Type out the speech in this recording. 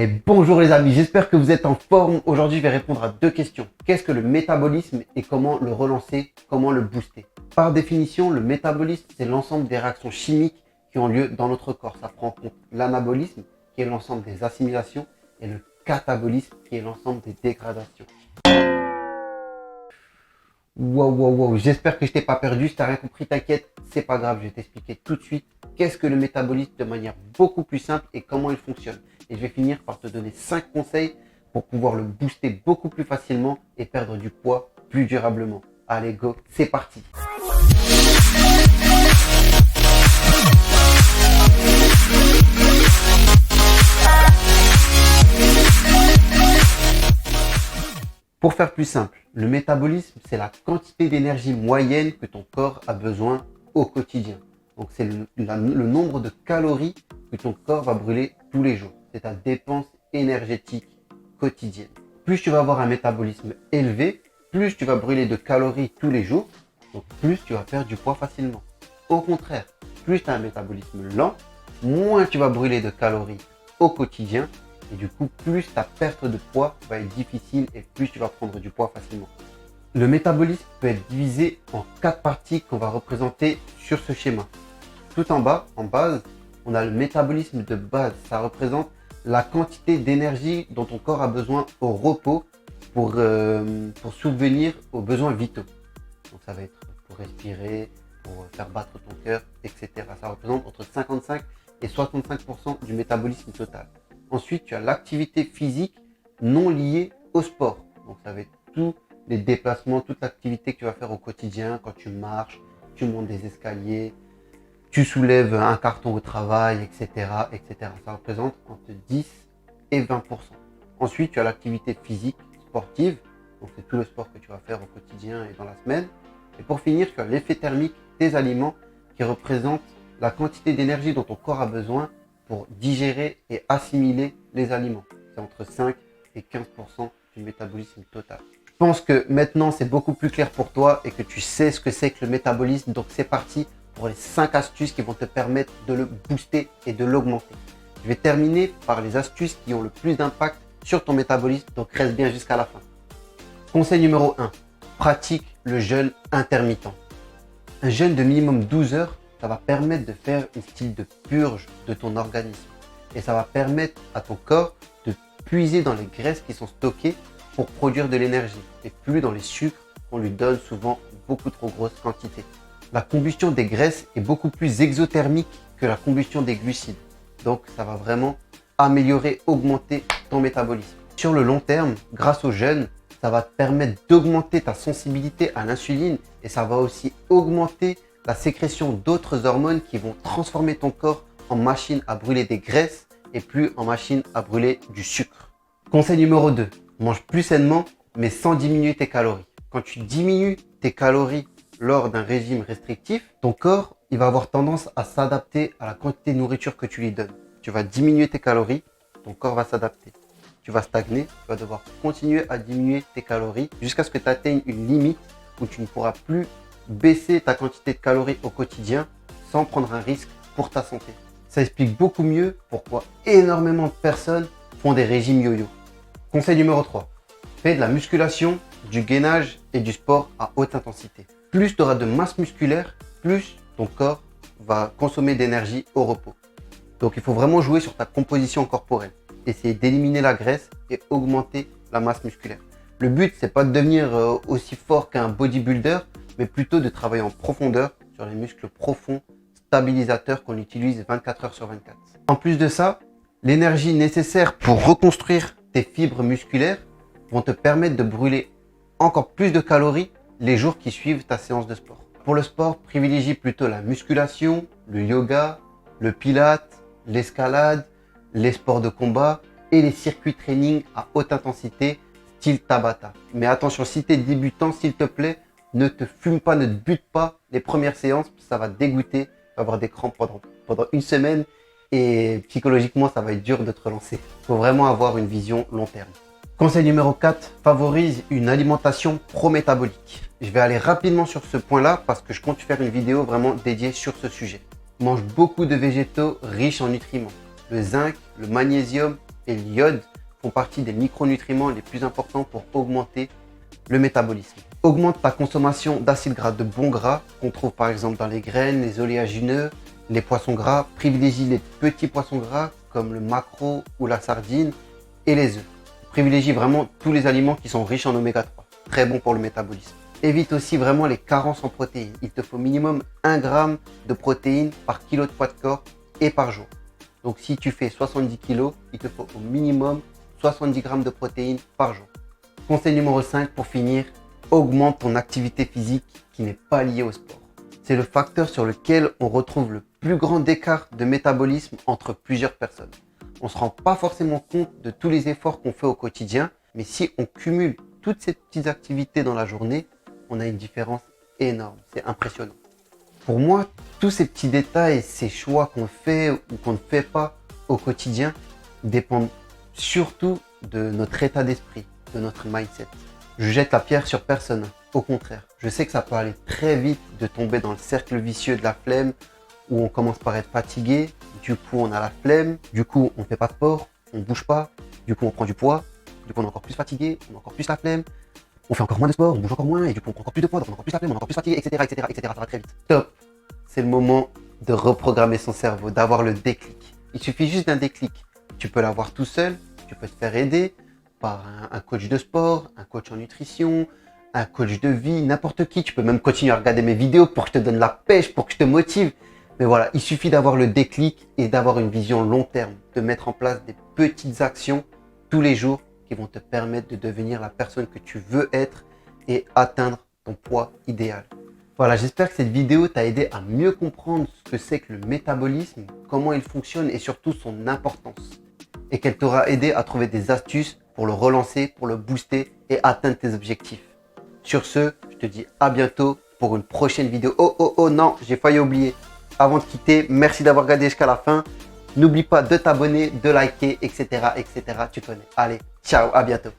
Et bonjour les amis, j'espère que vous êtes en forme. Aujourd'hui, je vais répondre à deux questions. Qu'est-ce que le métabolisme et comment le relancer, comment le booster? Par définition, le métabolisme, c'est l'ensemble des réactions chimiques qui ont lieu dans notre corps. Ça prend en compte l'anabolisme, qui est l'ensemble des assimilations, et le catabolisme, qui est l'ensemble des dégradations. Wow, j'espère que je t'ai pas perdu. Si t'as rien compris, t'inquiète, c'est pas grave, je vais t'expliquer tout de suite qu'est-ce que le métabolisme de manière beaucoup plus simple et comment il fonctionne. Et je vais finir par te donner 5 conseils pour pouvoir le booster beaucoup plus facilement et perdre du poids plus durablement. Allez, go, c'est parti! Pour faire plus simple, le métabolisme, c'est la quantité d'énergie moyenne que ton corps a besoin au quotidien. Donc, c'est le nombre de calories que ton corps va brûler tous les jours. C'est ta dépense énergétique quotidienne. Plus tu vas avoir un métabolisme élevé, plus tu vas brûler de calories tous les jours, donc plus tu vas perdre du poids facilement. Au contraire, plus tu as un métabolisme lent, moins tu vas brûler de calories au quotidien, et du coup, plus ta perte de poids va être difficile et plus tu vas prendre du poids facilement. Le métabolisme peut être divisé en 4 parties qu'on va représenter sur ce schéma. Tout en bas, en base, on a le métabolisme de base. Ça représente la quantité d'énergie dont ton corps a besoin au repos pour subvenir aux besoins vitaux. Donc ça va être pour respirer, pour faire battre ton cœur, etc. Ça représente entre 55 et 65% du métabolisme total. Ensuite, tu as l'activité physique non liée au sport. Donc, ça va être tous les déplacements, toute l'activité que tu vas faire au quotidien quand tu marches, tu montes des escaliers, tu soulèves un carton au travail, etc., etc. Ça représente entre 10 et 20%. Ensuite, tu as l'activité physique sportive. Donc, c'est tout le sport que tu vas faire au quotidien et dans la semaine. Et pour finir, tu as l'effet thermique des aliments qui représente la quantité d'énergie dont ton corps a besoin pour digérer et assimiler les aliments. C'est entre 5 et 15% du métabolisme total. Je pense que maintenant c'est beaucoup plus clair pour toi et que tu sais ce que c'est que le métabolisme. Donc c'est parti pour les 5 astuces qui vont te permettre de le booster et de l'augmenter. Je vais terminer par les astuces qui ont le plus d'impact sur ton métabolisme, donc reste bien jusqu'à la fin. Conseil numéro 1, pratique le jeûne intermittent. Un jeûne de minimum 12 heures, ça va permettre de faire un style de purge de ton organisme. Et ça va permettre à ton corps de puiser dans les graisses qui sont stockées pour produire de l'énergie et plus dans les sucres qu'on lui donne souvent beaucoup trop grosses quantités. La combustion des graisses est beaucoup plus exothermique que la combustion des glucides. Donc ça va vraiment améliorer, augmenter ton métabolisme. Sur le long terme, grâce au jeûne, ça va te permettre d'augmenter ta sensibilité à l'insuline et ça va aussi augmenter la sécrétion d'autres hormones qui vont transformer ton corps en machine à brûler des graisses et plus en machine à brûler du sucre. Conseil numéro 2, mange plus sainement mais sans diminuer tes calories. Quand tu diminues tes calories lors d'un régime restrictif, ton corps il va avoir tendance à s'adapter à la quantité de nourriture que tu lui donnes. Tu vas diminuer tes calories, ton corps va s'adapter. Tu vas stagner, tu vas devoir continuer à diminuer tes calories jusqu'à ce que tu atteignes une limite où tu ne pourras plus baisser ta quantité de calories au quotidien sans prendre un risque pour ta santé. Ça explique beaucoup mieux pourquoi énormément de personnes font des régimes yo-yo. Conseil numéro 3, fais de la musculation, du gainage et du sport à haute intensité. Plus tu auras de masse musculaire, plus ton corps va consommer d'énergie au repos. Donc il faut vraiment jouer sur ta composition corporelle. Essayer d'éliminer la graisse et augmenter la masse musculaire. Le but, c'est pas de devenir aussi fort qu'un bodybuilder, mais plutôt de travailler en profondeur sur les muscles profonds, stabilisateurs qu'on utilise 24 heures sur 24. En plus de ça, l'énergie nécessaire pour reconstruire tes fibres musculaires vont te permettre de brûler encore plus de calories les jours qui suivent ta séance de sport. Pour le sport, privilégie plutôt la musculation, le yoga, le pilate, l'escalade, les sports de combat et les circuits training à haute intensité style Tabata. Mais attention, si tu es débutant, s'il te plaît, ne te fume pas, ne te bute pas les premières séances, ça va dégoûter, tu vas avoir des crampes pendant une semaine et psychologiquement ça va être dur de te relancer. Il faut vraiment avoir une vision long terme. Conseil numéro 4, favorise une alimentation pro-métabolique. Je vais aller rapidement sur ce point-là parce que je compte faire une vidéo vraiment dédiée sur ce sujet. Mange beaucoup de végétaux riches en nutriments. Le zinc, le magnésium et l'iode font partie des micronutriments les plus importants pour augmenter le métabolisme. Augmente ta consommation d'acides gras de bons gras qu'on trouve par exemple dans les graines, les oléagineux, les poissons gras. Privilégie les petits poissons gras comme le maquereau ou la sardine et les œufs. Privilégie vraiment tous les aliments qui sont riches en oméga 3, très bon pour le métabolisme. Évite aussi vraiment les carences en protéines. Il te faut minimum 1 g de protéines par kilo de poids de corps et par jour. Donc si tu fais 70 kg, il te faut au minimum 70 g de protéines par jour. Conseil numéro 5 pour finir, augmente ton activité physique qui n'est pas liée au sport. C'est le facteur sur lequel on retrouve le plus grand écart de métabolisme entre plusieurs personnes. On ne se rend pas forcément compte de tous les efforts qu'on fait au quotidien, mais si on cumule toutes ces petites activités dans la journée, on a une différence énorme. C'est impressionnant. Pour moi, tous ces petits détails, ces choix qu'on fait ou qu'on ne fait pas au quotidien dépendent surtout de notre état d'esprit, de notre mindset. Je jette la pierre sur personne. Au contraire, je sais que ça peut aller très vite de tomber dans le cercle vicieux de la flemme où on commence par être fatigué, du coup on a la flemme, du coup on ne fait pas de sport, on ne bouge pas, du coup on prend du poids, du coup on est encore plus fatigué, on a encore plus la flemme, on fait encore moins de sport, on bouge encore moins et du coup on prend encore plus de poids, donc on a encore plus la flemme, on est encore plus fatigué, etc., etc., etc. Ça va très vite. Top! C'est le moment de reprogrammer son cerveau, d'avoir le déclic. Il suffit juste d'un déclic. Tu peux l'avoir tout seul, tu peux te faire aider par un coach de sport, un coach en nutrition, un coach de vie, n'importe qui. Tu peux même continuer à regarder mes vidéos pour que je te donne la pêche, pour que je te motive. Mais voilà, il suffit d'avoir le déclic et d'avoir une vision long terme, de mettre en place des petites actions tous les jours qui vont te permettre de devenir la personne que tu veux être et atteindre ton poids idéal. Voilà, j'espère que cette vidéo t'a aidé à mieux comprendre ce que c'est que le métabolisme, comment il fonctionne et surtout son importance. Et qu'elle t'aura aidé à trouver des astuces pour le relancer, pour le booster et atteindre tes objectifs. Sur ce, je te dis à bientôt pour une prochaine vidéo. Oh non, j'ai failli oublier. Avant de quitter, merci d'avoir regardé jusqu'à la fin. N'oublie pas de t'abonner, de liker, etc., etc. Tu connais. Allez, ciao, à bientôt.